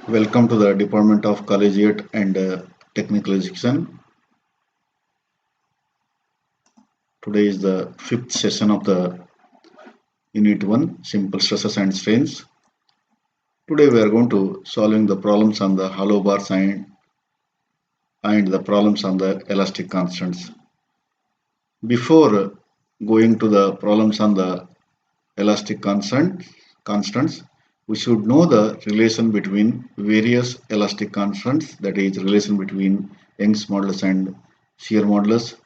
Welcome to the Department of Collegiate and Technical Education. Today is the fifth session of the Unit 1 Simple Stresses and Strains. Today we are going to solving the problems on the hollow bars and the problems on the elastic constants. Before going to the problems on the elastic constants, we should know the relation between various elastic constants, that is relation between Young's modulus and shear modulus,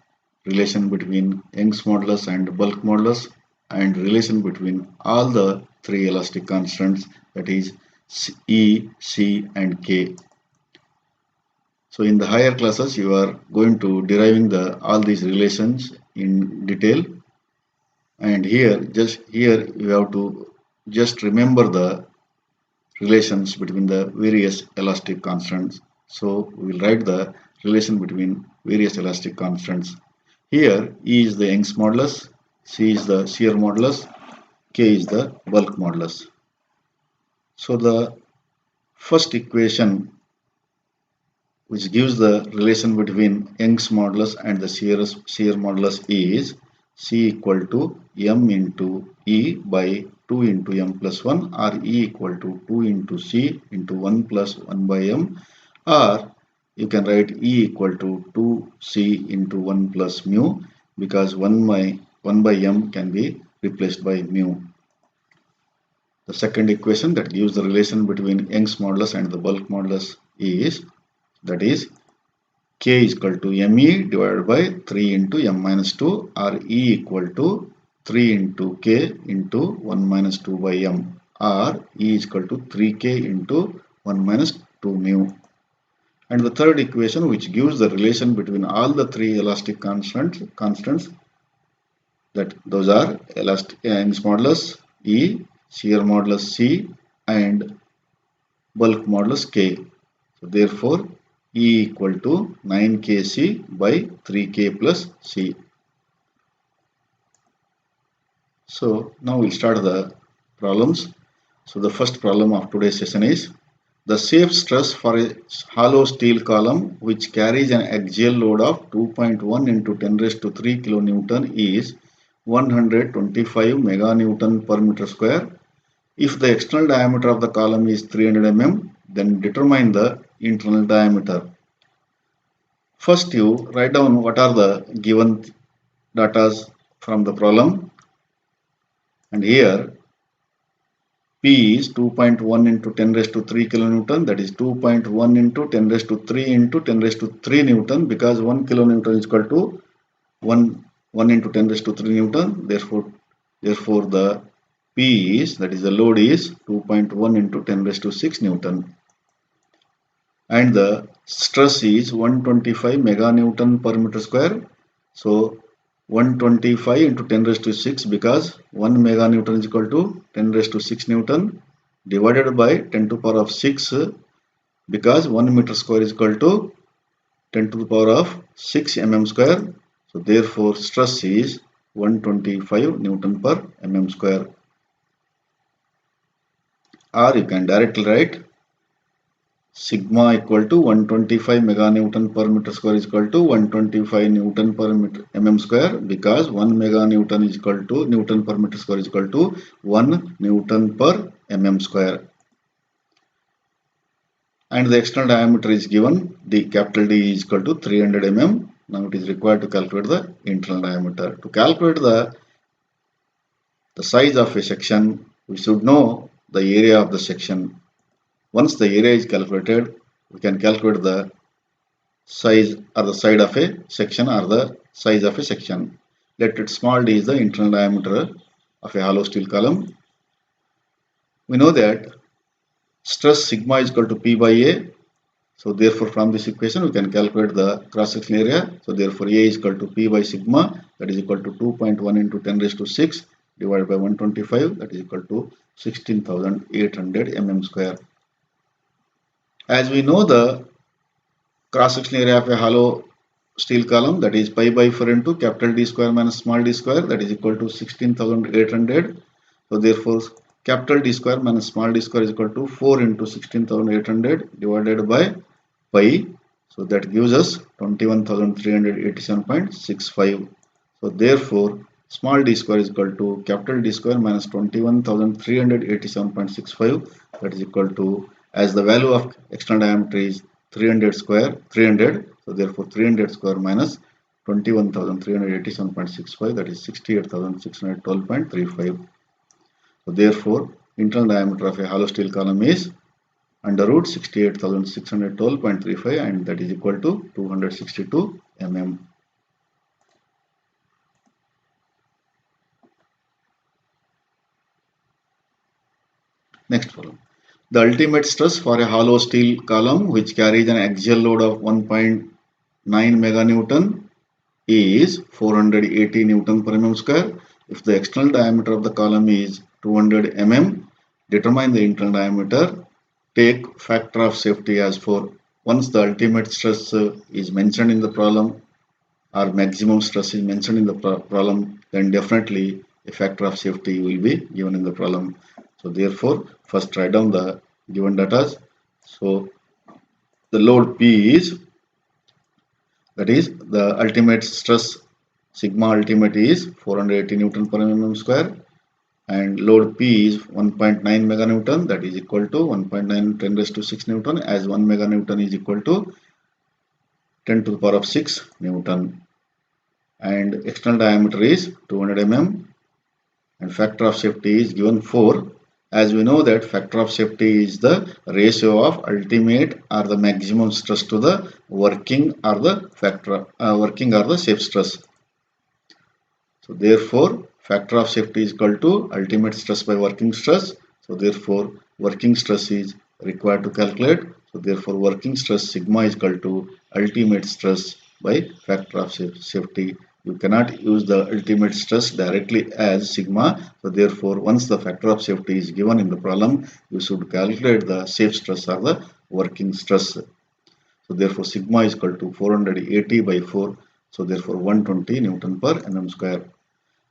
relation between Young's modulus and bulk modulus, and relation between all the three elastic constants, that is E, C and K. So in the higher classes you are going to deriving all these relations in detail, and here you have to just remember the relations between the various elastic constants. So we will write the relation between various elastic constants. Here E is the Young's modulus, C is the shear modulus, K is the bulk modulus. So the first equation which gives the relation between Young's modulus and the shear modulus is C equal to M into E by 2 into M plus 1, or E equal to 2 into C into 1 plus 1 by M, or you can write E equal to 2C into 1 plus mu, because 1 by M can be replaced by mu. The second equation that gives the relation between Young's modulus and the bulk modulus is, that is K is equal to ME divided by 3 into M minus 2, or E equal to 3 into K into 1 minus 2 by M, or E is equal to 3K into 1 minus 2 mu. And the third equation which gives the relation between all the three elastic constants, that those are Young's modulus E, shear modulus C and bulk modulus K. So therefore E equal to 9kc by 3k plus c. So now we'll start the problems. So the first problem of today's session is the safe stress for a hollow steel column which carries an axial load of 2.1 into 10 raised to 3 kilonewton is 125 meganewton per meter square. If the external diameter of the column is 300 mm, then determine the internal diameter. First you write down what are the given data from the problem, and here P is 2.1 into 10 raised to 3 kilonewton, that is 2.1 into 10 raised to 3 into 10 raised to 3 newton, because 1 kilonewton is equal to 1 into 10 raised to 3 newton. Therefore the P is, that is the load is 2.1 into 10 raised to 6 newton, and the stress is 125 meganewton per meter square. So 125 into 10 raised to 6, because 1 meganewton is equal to 10 raised to 6 newton, divided by 10 to the power of 6, because 1 meter square is equal to 10 to the power of 6 mm square. So therefore stress is 125 newton per mm square. Or you can directly write sigma equal to 125 meganewton per meter square is equal to 125 newton per mm square, because 1 meganewton is equal to newton per meter square is equal to 1 newton per mm square. And the external diameter is given, the capital D is equal to 300 mm. Now it is required to calculate the internal diameter. To calculate the size of a section, we should know the area of the section. Once the area is calculated, we can calculate the size or the side of a section or the size of a section. Let it small d is the internal diameter of a hollow steel column. We know that stress sigma is equal to P by A. So therefore from this equation we can calculate the cross section area. So therefore A is equal to P by sigma, that is equal to 2.1 into 10 raised to 6 divided by 125, that is equal to 16,800 mm square. As we know the cross section area of a hollow steel column, that is pi by 4 into capital D square minus small d square, that is equal to 16,800. So therefore capital D square minus small d square is equal to 4 into 16,800 divided by pi. So that gives us 21,387.65. So therefore, small d square is equal to capital D square minus 21,387.65. That is equal to, as the value of external diameter is 300 square, 300. So therefore, 300 square minus 21,387.65, that is 68,612.35. So therefore, internal diameter of a hollow steel column is under root 68,612.35, and that is equal to 262 mm. Next problem. The ultimate stress for a hollow steel column which carries an axial load of 1.9 meganewton is 480 Newton per mm square. If the external diameter of the column is 200 mm, determine the internal diameter. Take factor of safety as 4. Once the ultimate stress is mentioned in the problem, or maximum stress is mentioned in the problem, then definitely a factor of safety will be given in the problem. So therefore, first write down the given data. So the load P is, that is the ultimate stress sigma ultimate is 480 Newton per mm square, and load P is 1.9 meganewton, that is equal to 1.9 10 raised to 6 Newton, as 1 meganewton is equal to 10 to the power of 6 Newton, and external diameter is 200 mm, and factor of safety is given 4. As we know that factor of safety is the ratio of ultimate or the maximum stress to the working or the working or the safe stress. So therefore, factor of safety is equal to ultimate stress by working stress. So therefore, working stress is required to calculate. So therefore, working stress sigma is equal to ultimate stress by factor of safety. You cannot use the ultimate stress directly as sigma. So therefore, once the factor of safety is given in the problem, you should calculate the safe stress or the working stress. So therefore, sigma is equal to 480 by 4. So therefore, 120 Newton per mm square.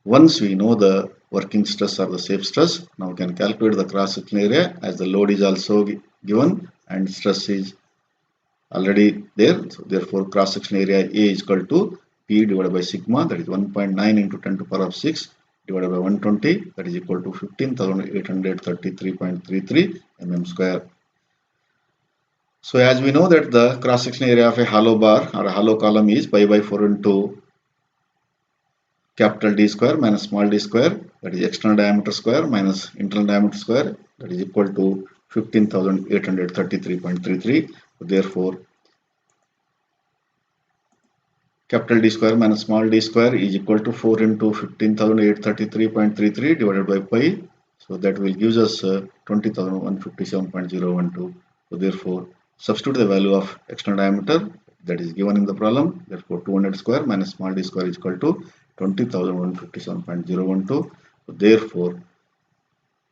Once we know the working stress or the safe stress, now we can calculate the cross-section area, as the load is also given and stress is already there. So therefore, cross-section area A is equal to P divided by sigma, that is 1.9 into 10 to the power of 6 divided by 120, that is equal to 15,833.33 mm square. So as we know that the cross-section area of a hollow bar or a hollow column is pi by 4 into capital D square minus small d square, that is external diameter square minus internal diameter square, that is equal to 15,833.33. Therefore, capital D square minus small d square is equal to 4 into 15,833.33 divided by pi. So that will give us 20,157.012. So therefore, substitute the value of external diameter that is given in the problem. Therefore, 200 square minus small d square is equal to 20,157.012. So therefore,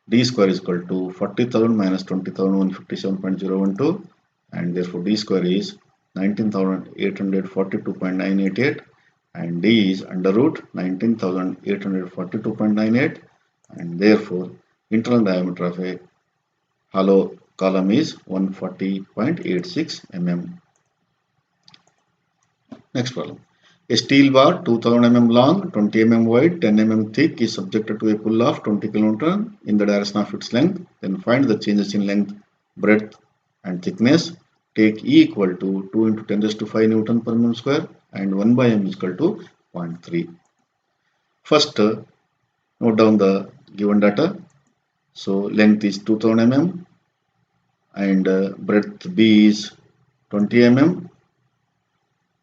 d square is equal to 40,000 minus 20,157.012, and therefore d square is 19,842.988, and d is under root 19,842.98, and therefore internal diameter of a hollow column is 140.86 mm. Next problem. A steel bar 2000 mm long, 20 mm wide, 10 mm thick is subjected to a pull of 20 kN in the direction of its length. Then find the changes in length, breadth and thickness. Take E equal to 2 into 10 raised to 5 Newton per mm square and 1 by m is equal to 0.3. First, note down the given data. So length is 2000 mm and breadth B is 20 mm.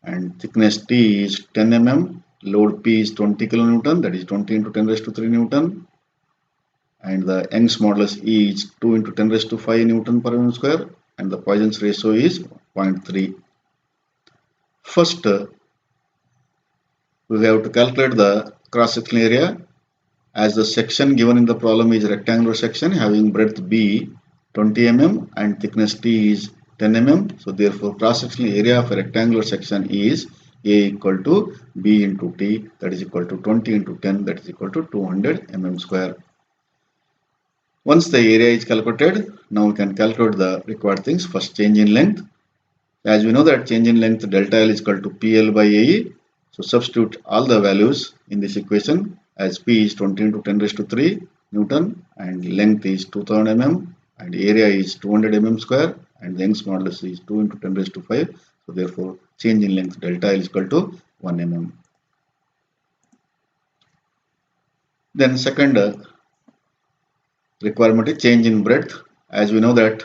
And thickness T is 10 mm, load P is 20 kilonewton, that is 20 into 10 raised to 3 Newton, and the Young's modulus E is 2 into 10 raised to 5 Newton per mm square, and the Poisson's ratio is 0.3. First, we have to calculate the cross-section area, as the section given in the problem is a rectangular section having breadth B 20 mm and thickness T is 10 mm. So therefore, cross-sectional area of a rectangular section is A equal to B into T, that is equal to 20 into 10, that is equal to 200 mm square. Once the area is calculated, now we can calculate the required things. First, change in length. As we know that change in length delta L is equal to PL by AE. So substitute all the values in this equation, as P is 20 into 10 raised to 3 Newton and length is 2000 mm and area is 200 mm square and the Young's modulus is 2 into 10 raised to 5. So therefore change in length delta L is equal to 1 mm. Then second requirement is change in breadth. As we know that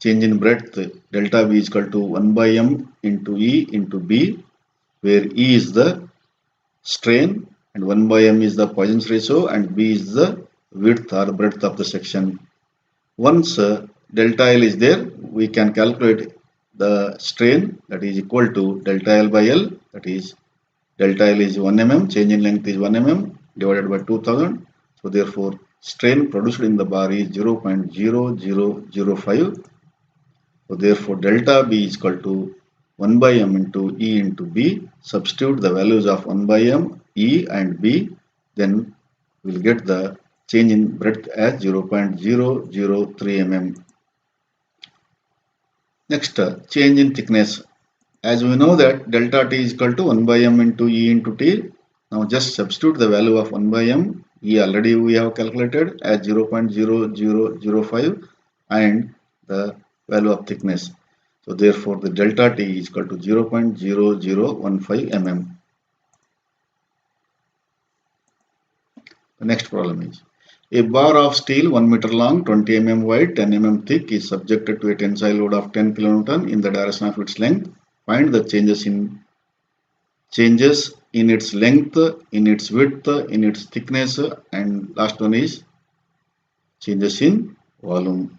change in breadth delta B is equal to 1 by m into E into B, where E is the strain and 1 by m is the Poisson's ratio and B is the width or breadth of the section. Once delta L is there, we can calculate the strain, that is equal to delta L by L, that is delta L is 1 mm, change in length is 1 mm divided by 2000. So therefore strain produced in the bar is 0.0005. So therefore delta B is equal to 1 by m into E into B. Substitute the values of 1 by m, E and B. Then we'll get the change in breadth as 0.003 mm. Next, change in thickness. As we know that delta T is equal to 1 by m into E into T. Now just substitute the value of 1 by m. E already we have calculated as 0.0005 and the value of thickness. So therefore the delta T is equal to 0.0015 mm. The next problem is a bar of steel 1 meter long, 20 mm wide, 10 mm thick is subjected to a tensile load of 10 kN in the direction of its length. Find the changes in its length, in its width, in its thickness, and last one is changes in volume.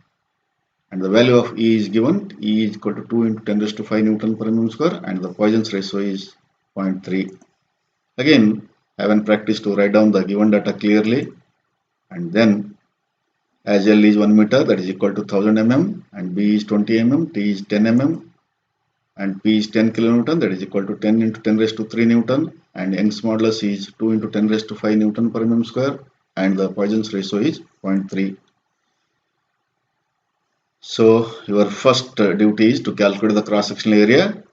And the value of E is given. E is equal to 2 into 10 raised to 5 Newton per mm square and the Poisson's ratio is 0.3. Again, haven't practiced to write down the given data clearly, and then as L is 1 meter, that is equal to 1000 mm and B is 20 mm, T is 10 mm and P is 10 kilonewton, that is equal to 10 into 10 raised to 3 Newton and Young's modulus is 2 into 10 raised to 5 Newton per mm square and the Poisson's ratio is 0.3. So your first duty is to calculate the cross-sectional area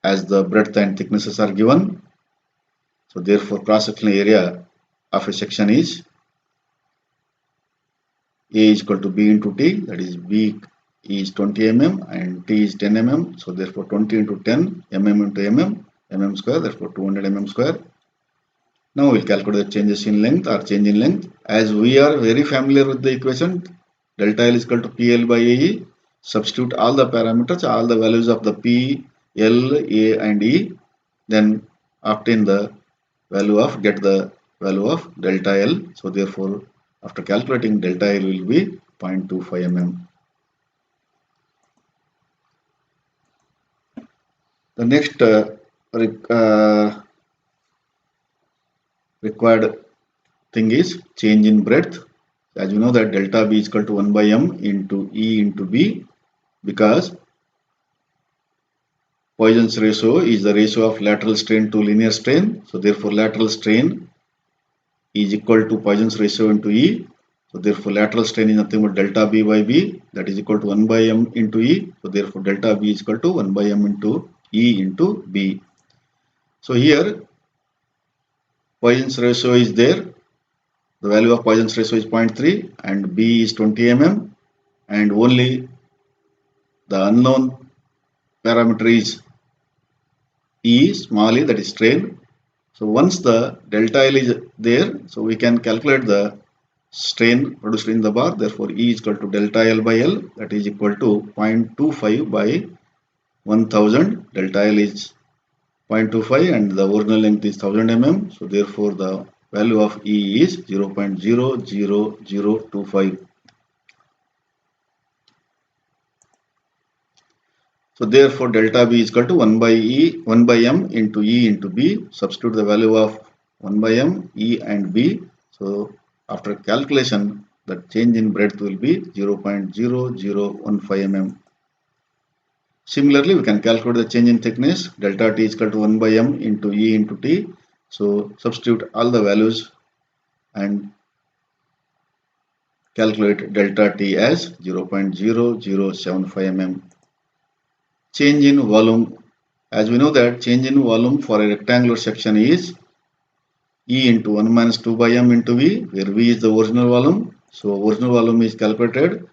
as the breadth and thicknesses are given. So therefore cross-sectional area of a section is A is equal to B into T, that is B is 20 mm and T is 10 mm. So therefore 20 into 10 mm into mm square, therefore 200 mm square. Now we'll calculate the changes in length or change in length. As we are very familiar with the equation, delta L is equal to PL by AE. Substitute all the parameters, all the values of the P, L, A and E. Then obtain the value of, get the value of delta L. So therefore after calculating delta L will be 0.25 mm. The next required thing is change in breadth. As you know that delta B is equal to 1 by m into E into B, because Poisson's ratio is the ratio of lateral strain to linear strain. So therefore lateral strain is equal to Poisson's ratio into E. So therefore lateral strain is nothing but delta B by B, that is equal to 1 by m into E. So therefore delta B is equal to 1 by m into E into B. So here Poisson's ratio is there. The value of Poisson's ratio is 0.3 and B is 20 mm and only the unknown parameter is E, small e, that is strain. So once the delta L is there, so we can calculate the strain produced in the bar. Therefore E is equal to delta L by L, that is equal to 0.25 by 1000. Delta L is 0.25 and the original length is 1000 mm. So therefore the value of E is 0.00025. So therefore delta B is equal to 1 by m into E into B. Substitute the value of 1 by m, E and B. So after calculation, the change in breadth will be 0.0015 mm. Similarly, we can calculate the change in thickness. Delta T is equal to 1 by m into E into T. So substitute all the values and calculate delta T as 0.0075 mm. Change in volume. As we know that change in volume for a rectangular section is E into 1 minus 2 by m into V, where V is the original volume. So original volume is calculated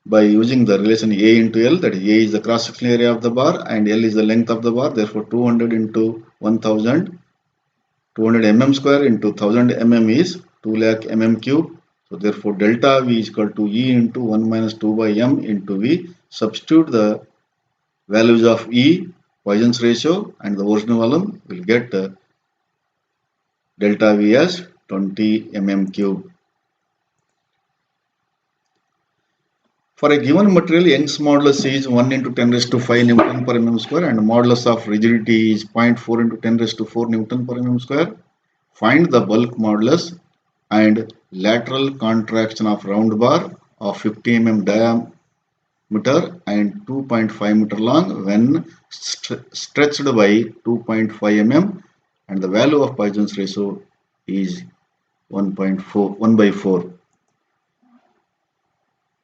by using the relation A into L, that is A is the cross-sectional area of the bar and L is the length of the bar. Therefore 200 into 1000, 200 mm square into 1000 mm is 2 lakh mm cube. So therefore delta V is equal to E into 1 minus 2 by m into V. Substitute the values of E, Poisson's ratio and the original volume, will get delta V as 20 mm cube. For a given material, Young's modulus is 1 into 10 raised to 5 Newton per mm square and modulus of rigidity is 0.4 into 10 raised to 4 Newton per mm square. Find the bulk modulus and lateral contraction of round bar of 50 mm diameter and 2.5 meter long when stretched by 2.5 mm, and the value of Poisson's ratio is 1 by 4.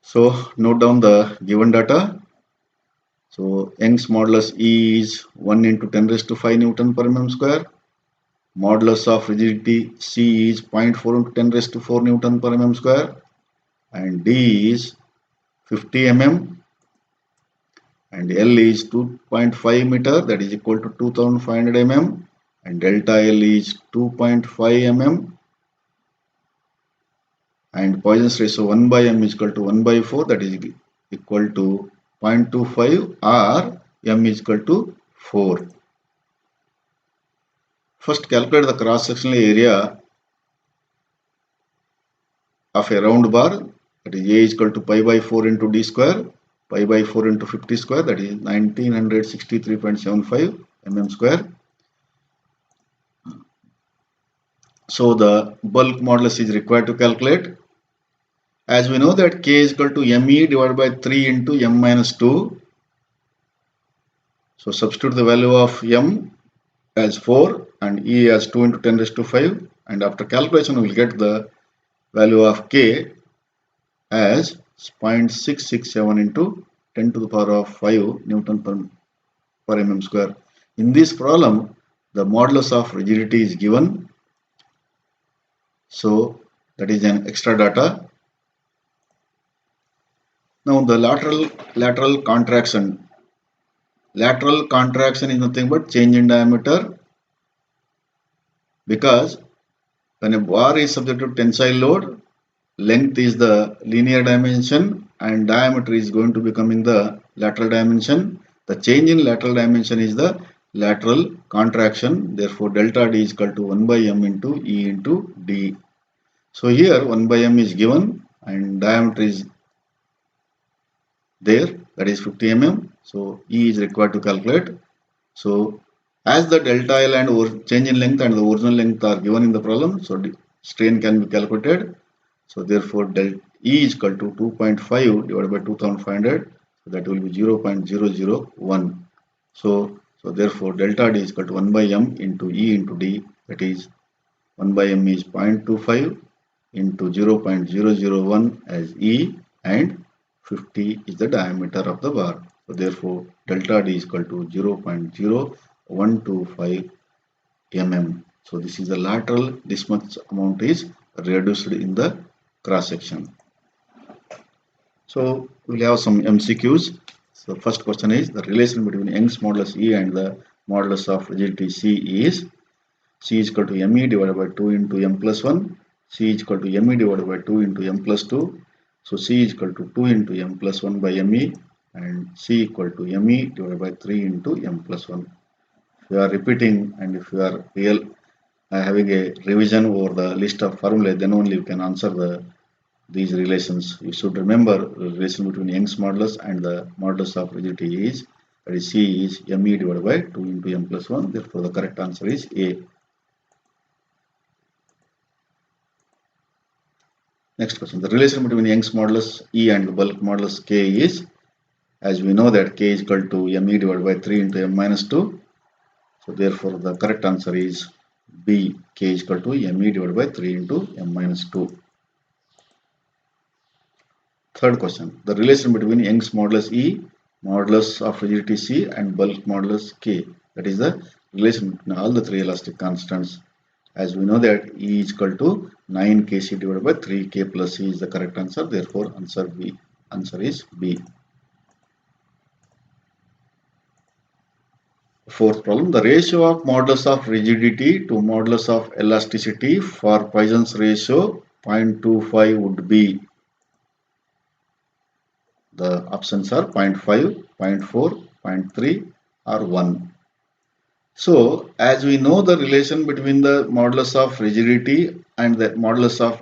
So note down the given data. So Young's modulus E is 1 into 10 raised to 5 Newton per mm square. Modulus of rigidity C is 0.4 into 10 raised to 4 Newton per mm square. And D is 50 mm. And L is 2.5 meter, that is equal to 2500 mm. And delta L is 2.5 mm. And Poisson's ratio 1 by m is equal to 1 by 4, that is equal to 0.25 or m is equal to 4. First calculate the cross-sectional area of a round bar, that is A is equal to pi by 4 into d square, pi by 4 into 50 square, that is 1963.75 mm square. So the bulk modulus is required to calculate. As we know that K is equal to me divided by 3 into m minus 2. So substitute the value of m as 4 and E as 2 into 10 raised to 5, and after calculation we will get the value of K as 0.667 into 10 to the power of 5 Newton per mm square. In this problem, the modulus of rigidity is given. So that is an extra data. Now the lateral contraction. Lateral contraction is nothing but change in diameter, because when a bar is subjected to tensile load, length is the linear dimension and diameter is going to become in the lateral dimension. The change in lateral dimension is the lateral contraction. Therefore delta D is equal to 1 by m into E into D. So here 1 by m is given and diameter is there, that is 50 mm. So E is required to calculate. So as the delta L and change in length and the original length are given in the problem, so strain can be calculated. So therefore del E is equal to 2.5 divided by 2500, so that will be 0.001. So therefore delta D is equal to 1 by m into E into D, that is 1 by m is 0.25 into 0.001 as E, and 50 is the diameter of the bar. So therefore delta D is equal to 0.0125 mm. So this is the lateral, this much amount is reduced in the cross section. So we'll have some MCQs. So first question is the relation between Young's modulus E and the modulus of rigidity C is C is equal to me divided by 2 into m plus 1. C is equal to me divided by 2 into m plus 2. So C is equal to 2 into m plus 1 by me, and C equal to me divided by 3 into m plus 1. If you are repeating and if you are having a revision over the list of formulae, then only you can answer these relations. You should remember the relation between Young's modulus and the modulus of rigidity is, that is C is me divided by 2 into m plus 1. Therefore the correct answer is A. Next question. The relation between Young's modulus E and the bulk modulus K is, as we know that K is equal to me divided by 3 into m minus 2. So therefore the correct answer is B. K is equal to me divided by 3 into m minus 2. Third question, the relation between Young's modulus E, modulus of rigidity C and bulk modulus K. That is the relation between all the three elastic constants. As we know that E is equal to 9 Kc divided by 3K plus E is the correct answer. Therefore, answer is B. Fourth problem, the ratio of modulus of rigidity to modulus of elasticity for Poisson's ratio 0.25 would be. The options are 0.5, 0.4, 0.3 or 1. So, as we know the relation between the modulus of rigidity and the modulus of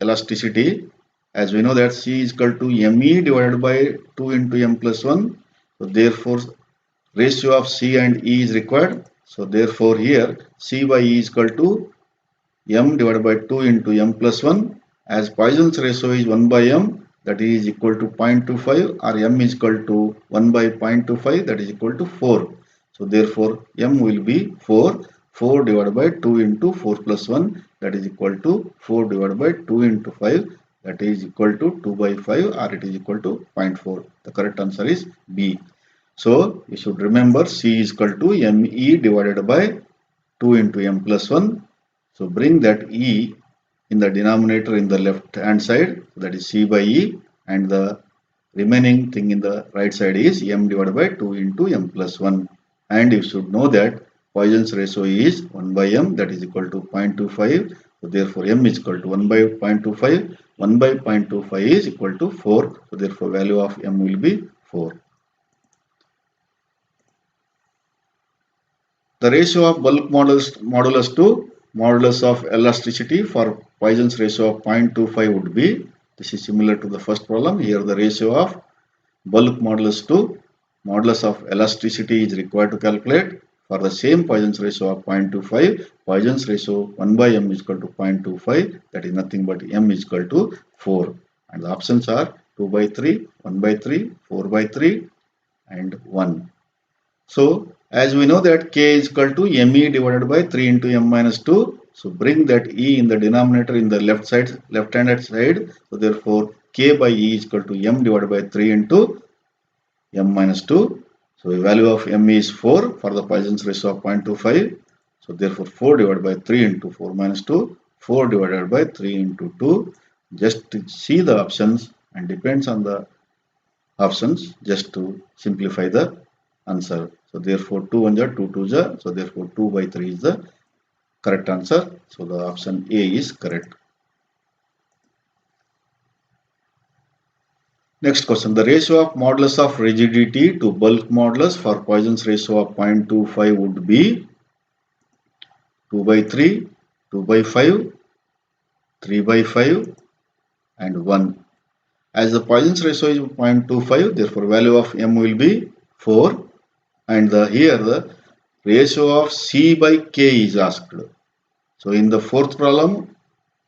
elasticity, as we know that C is equal to ME divided by 2 into M plus 1. So, therefore, ratio of C and E is required. So, therefore, here C by E is equal to M divided by 2 into M plus 1. As Poisson's ratio is 1 by M, that is equal to 0.25, or M is equal to 1 by 0.25, that is equal to 4. So therefore M will be 4. 4 divided by 2 into 4 plus 1, that is equal to 4 divided by 2 into 5, that is equal to 2 by 5, or it is equal to 0.4. The correct answer is B. So you should remember C is equal to ME divided by 2 into M plus 1. So bring that E in the denominator in the left hand side, that is C by E, and the remaining thing in the right side is M divided by 2 into M plus 1. And you should know that Poisson's ratio is 1 by M, that is equal to 0.25. So therefore M is equal to 1 by 0.25. 1 by 0.25 is equal to 4. So therefore value of M will be 4. The ratio of bulk modulus to modulus of elasticity for Poisson's ratio of 0.25 would be, this is similar to the first problem. Here the ratio of bulk modulus to modulus of elasticity is required to calculate. For the same Poisson's ratio of 0.25, Poisson's ratio 1 by M is equal to 0.25, that is nothing but M is equal to 4. And the options are 2 by 3, 1 by 3, 4 by 3 and 1. So as we know that K is equal to ME divided by 3 into M minus 2. So bring that E in the denominator in the left hand side. So therefore K by E is equal to M divided by 3 into M minus 2. So the value of M is 4 for the Poisson's ratio of 0.25. So therefore 4 divided by 3 into 4 minus 2. 4 divided by 3 into 2. Just to see the options and depends on the options just to simplify the answer. So therefore 2 1 are 2 2 are. So therefore 2 by 3 is the correct answer. So the option A is correct. Next question, the ratio of modulus of rigidity to bulk modulus for Poisson's ratio of 0.25 would be 2 by 3, 2 by 5, 3 by 5 and 1. As the Poisson's ratio is 0.25, therefore value of M will be 4, and here the ratio of C by K is asked. So in the fourth problem,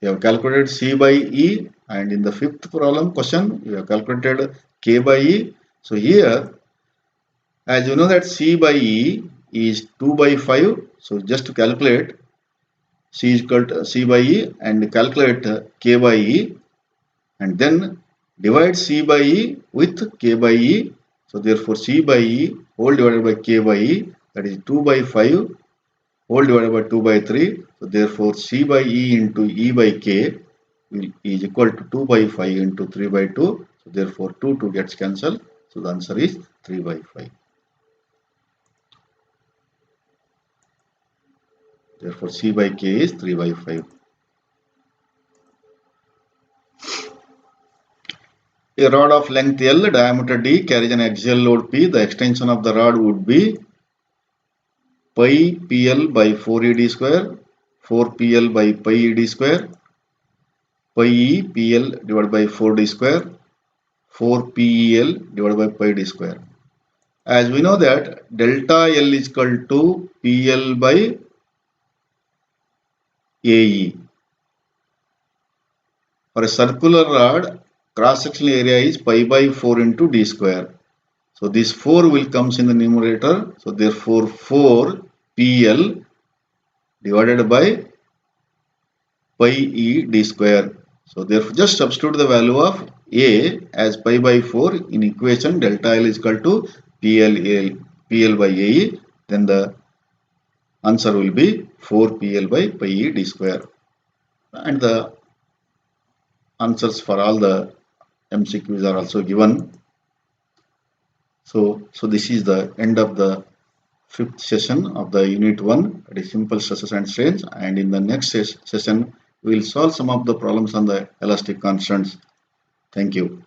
you have calculated C by E, and in the fifth problem question, you have calculated K by E. So here, as you know that C by E is 2 by 5, so just to calculate C is equal to C by E and calculate K by E, and then divide C by E with K by E. So therefore C by E whole divided by K by E, that is 2 by 5 whole divided by 2 by 3. So therefore C by E into E by K is equal to 2 by 5 into 3 by 2. So therefore 2 gets cancelled. So the answer is 3 by 5. Therefore C by K is 3 by 5. A rod of length L, diameter D carries an axial load P. The extension of the rod would be pi PL by 4 ED square, 4 PL by pi ED square, pi E PL divided by 4D square, 4 PEL divided by pi D square. As we know that delta L is equal to PL by AE. For a circular rod, cross-sectional area is pi by 4 into D square. So this 4 will comes in the numerator. So therefore 4 PL divided by pi E D square. So therefore just substitute the value of A as pi by 4 in equation delta L is equal to PL by AE, then the answer will be 4 PL by pi E d square. And the answers for all the MCQs are also given. So this is the end of the fifth session of the unit 1, that is simple stresses and strains, and in the next session we will solve some of the problems on the elastic constants. Thank you.